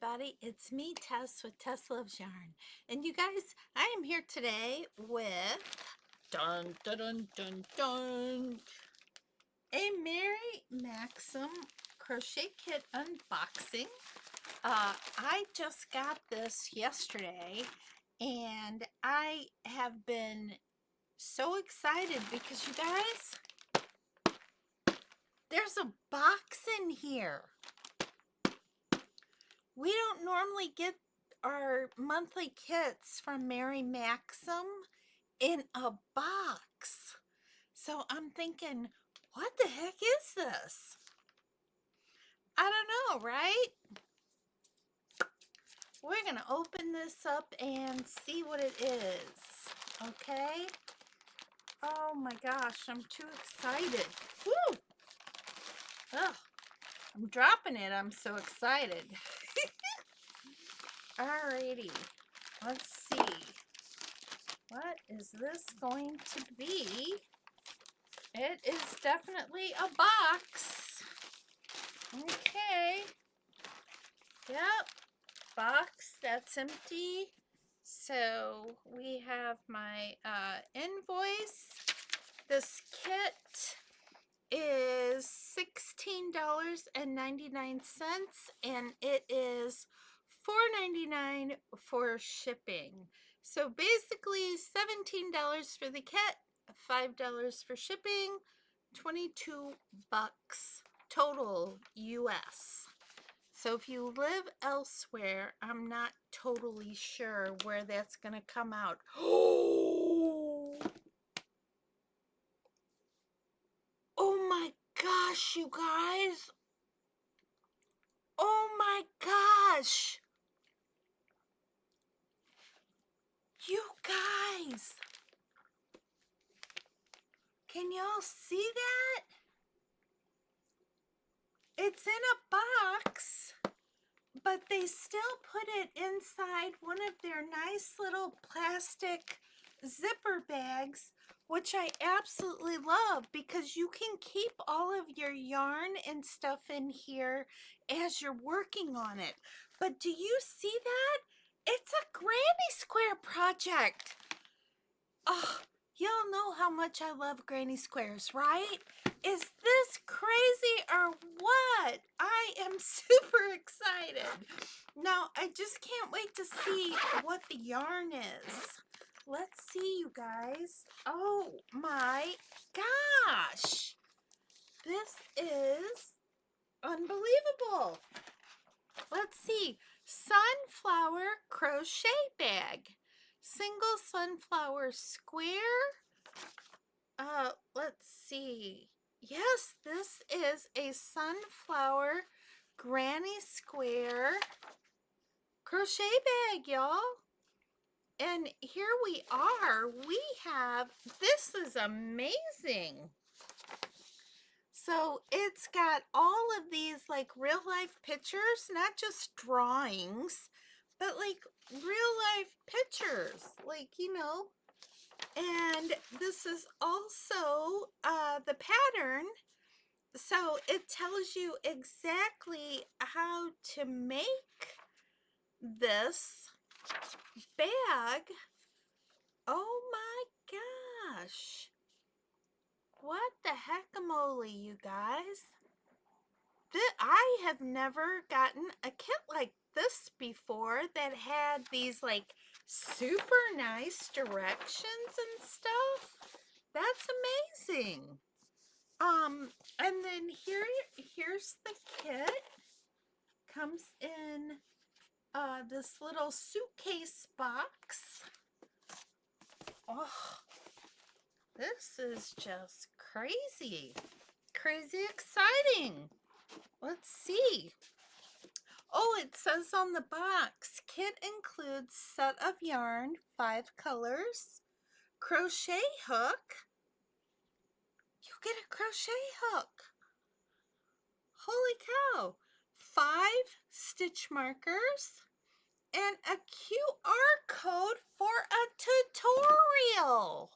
everybody. It's me, Tess, with Tess Loves Yarn. And you guys, I am here today with dun dun dun dun dun a Mary Maxim crochet kit unboxing. I just got this yesterday and I have been so excited because you guys, there's a box in here. We don't normally get our monthly kits from Mary Maxim in a box. So I'm thinking, what the heck is this? I don't know, right? We're going to open this up and see what it is. Okay? Oh my gosh, I'm too excited. Woo! Oh, I'm dropping it. I'm so excited. Alrighty, let's see. What is this going to be? It is definitely a box. Okay. Yep. Box that's empty. So we have my invoice. This kit is $16.99 and it is $4.99 for shipping. So basically $17 for the kit, $5 for shipping, 22 bucks total US. So if you live elsewhere, I'm not totally sure where that's going to come out. Oh my gosh, you guys. Oh my gosh. You guys. Can y'all see that? It's in a box, but they still put it inside one of their nice little plastic zipper bags, which I absolutely love because you can keep all of your yarn and stuff in here as you're working on it. But do you see that? It's a granny square project. Oh, y'all know how much I love granny squares, right? Is this crazy or what? I am super excited. Now, I just can't wait to see what the yarn is. Let's see, you guys. Oh my gosh. This is unbelievable. Let's see. Sunflower crochet bag. Single sunflower square. Let's see. Yes, this is a sunflower granny square crochet bag, y'all. And here we are. We have, this is amazing. So it's got all of these like real life pictures, not just drawings, but like real life pictures, like, you know. And this is also the pattern. So it tells you exactly how to make this bag. Oh my gosh. What the heck-a-moly, you guys? I have never gotten a kit like this before that had these like super nice directions and stuff. That's amazing. And then here's the kit. Comes in this little suitcase box. Oh, this is just crazy. Crazy exciting. Let's see. Oh, it says on the box, kit includes set of yarn, 5 colors, crochet hook. You get a crochet hook. Holy cow. 5 stitch markers and a QR code for a tutorial.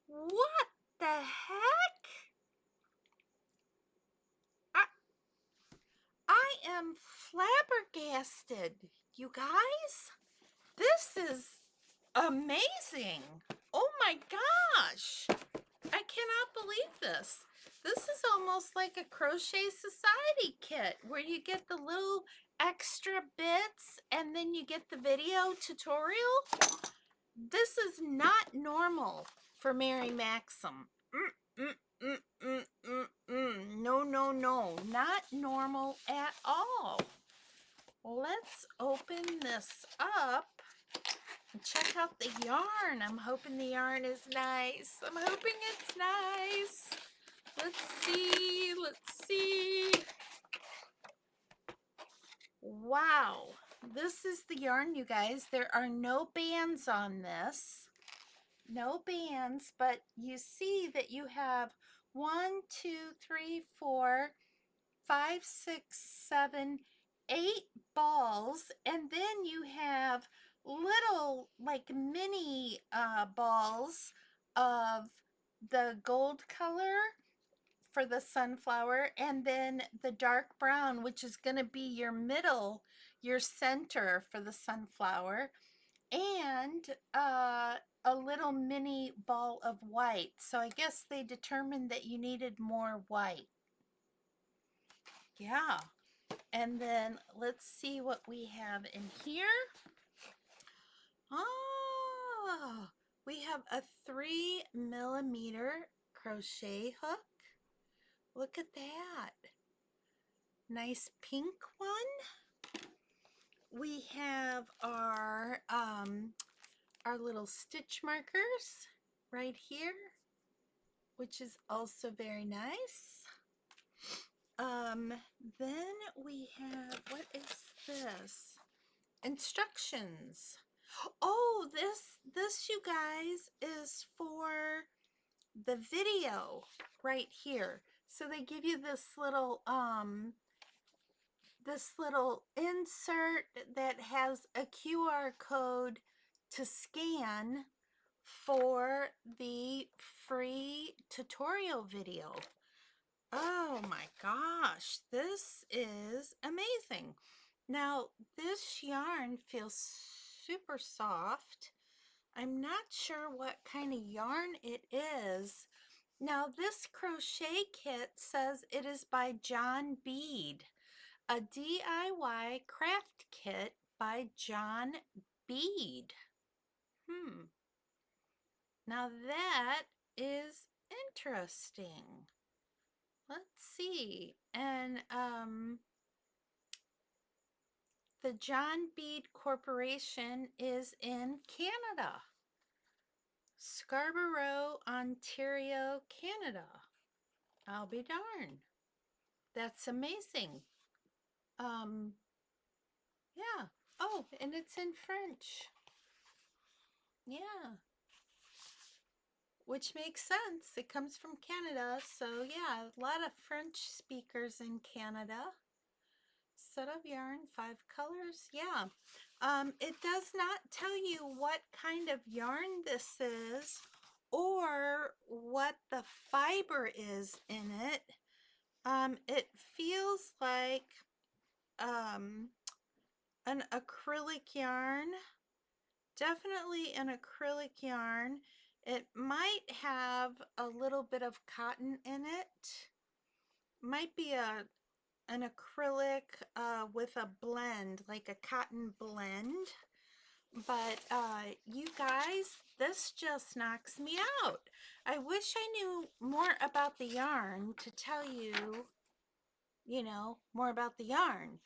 What the heck? I am lasted, you guys. This is amazing. Oh my gosh. I cannot believe this. This is almost like a Crochet Society kit where you get the little extra bits and then you get the video tutorial. This is not normal for Mary Maxim. No, no, no, not normal at all. Let's open this up and check out the yarn. I'm hoping the yarn is nice. I'm hoping it's nice. Let's see, let's see. Wow, this is the yarn, you guys. There are no bands on this. No bands, but you see that you have 1, 2, 3, 4, 5, 6, 7, 8 balls, and then you have little like mini balls of the gold color for the sunflower, and then the dark brown, which is going to be your middle, your center for the sunflower, and a little mini ball of white. So I guess they determined that you needed more white. Yeah. And then let's see what we have in here. Oh, we have a 3mm crochet hook. Look at that. Nice pink one. We have our little stitch markers right here, which is also very nice. Then we have, what is this? Instructions. Oh, this you guys is for the video right here. So they give you this little insert that has a QR code to scan for the free tutorial video. Oh my gosh, this is amazing. Now, this yarn feels super soft. I'm not sure what kind of yarn it is. Now, this crochet kit says it is by John Bead, a DIY craft kit by John Bead. Now that is interesting. Let's see. And the John Bead Corporation is in Canada. Scarborough, Ontario, Canada. I'll be darned. That's amazing. Yeah. Oh, and it's in French. Yeah. Which makes sense. It comes from Canada. So yeah, a lot of French speakers in Canada. Set of yarn, 5 colors. Yeah. It does not tell you what kind of yarn this is or what the fiber is in it. It feels like an acrylic yarn. Definitely an acrylic yarn. It might have a little bit of cotton in it. Might be an acrylic with a blend, like a cotton blend. But you guys, this just knocks me out. I wish I knew more about the yarn to tell you, you know, more about the yarn.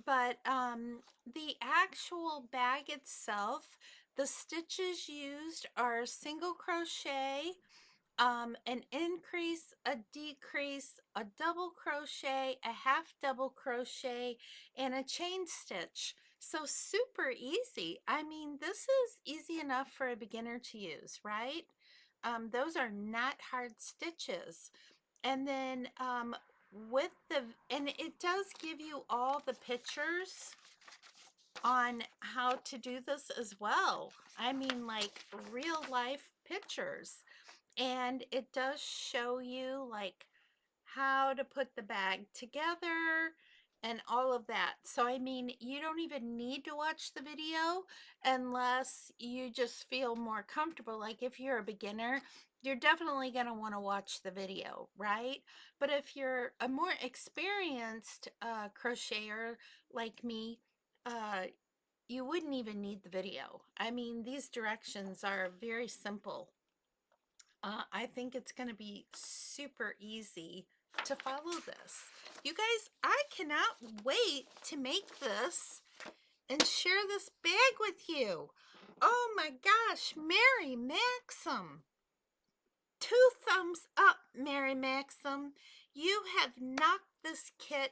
But the actual bag itself, the stitches used are single crochet, an increase, a decrease, a double crochet, a half double crochet, and a chain stitch. So super easy. I mean, this is easy enough for a beginner to use, right? Those are not hard stitches. And then and it does give you all the pictures on how to do this as well. I mean, like real life pictures. And it does show you like how to put the bag together and all of that. So, I mean, you don't even need to watch the video unless you just feel more comfortable. Like if you're a beginner, you're definitely going to want to watch the video, right? But if you're a more experienced crocheter like me, you wouldn't even need the video. I mean, these directions are very simple. I think it's going to be super easy to follow this. You guys, I cannot wait to make this and share this bag with you. Oh my gosh, Mary Maxim. 2 thumbs up, Mary Maxim. You have knocked this kit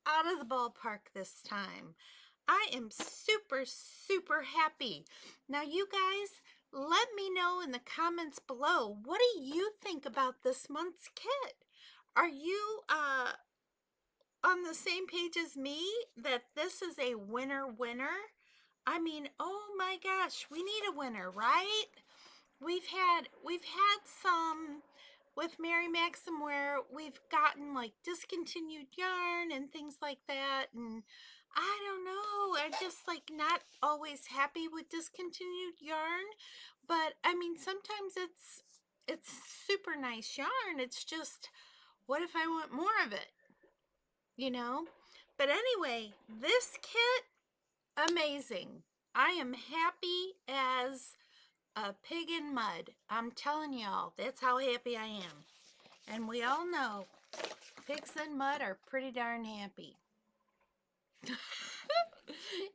out of the ballpark this time. I am super, super happy. Now, you guys, let me know in the comments below, what do you think about this month's kit? Are you on the same page as me that this is a winner? I mean, oh my gosh, we need a winner, right? We've had some with Mary Maxim where we've gotten like discontinued yarn and things like that, and I don't know, I'm just like not always happy with discontinued yarn. But I mean, sometimes it's super nice yarn. It's just, what if I want more of it, you know? But anyway, this kit, amazing. I am happy as a pig in mud. I'm telling y'all, that's how happy I am. And we all know pigs in mud are pretty darn happy.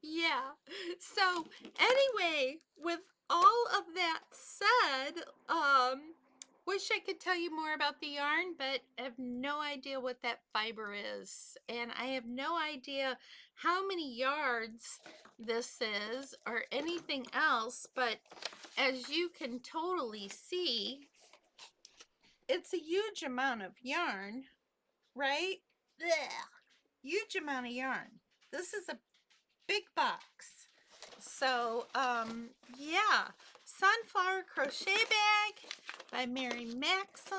Yeah. So anyway, with all of that said, wish I could tell you more about the yarn, but I have no idea what that fiber is. And I have no idea how many yards this is or anything else, but as you can totally see, it's a huge amount of yarn, right? Blech. Huge amount of yarn. This is a big box. So, yeah. Sunflower Crochet Bag by Mary Maxim.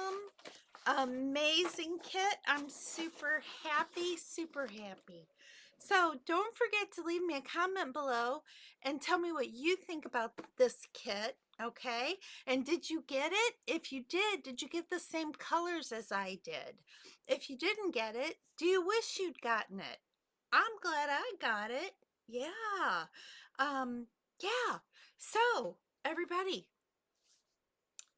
Amazing kit. I'm super happy, super happy. So don't forget to leave me a comment below and tell me what you think about this kit, okay? And did you get it? If you did you get the same colors as I did? If you didn't get it, do you wish you'd gotten it? I'm glad I got it. Yeah. Yeah. So, everybody,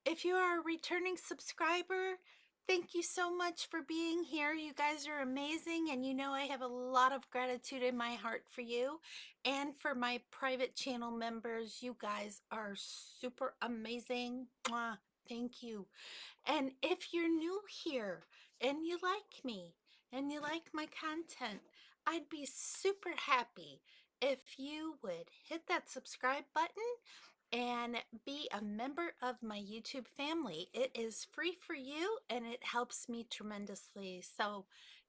if you are a returning subscriber, thank you so much for being here. You guys are amazing, and you know I have a lot of gratitude in my heart for you. And for my private channel members, you guys are super amazing. Mwah. Thank you. And if you're new here and you like me and you like my content, I'd be super happy if you would hit that subscribe button and be a member of my YouTube family. It is free for you and it helps me tremendously. So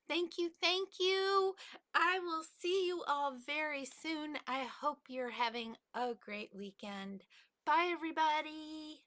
thank you, thank you. I will see you all very soon. I hope you're having a great weekend. Bye, everybody.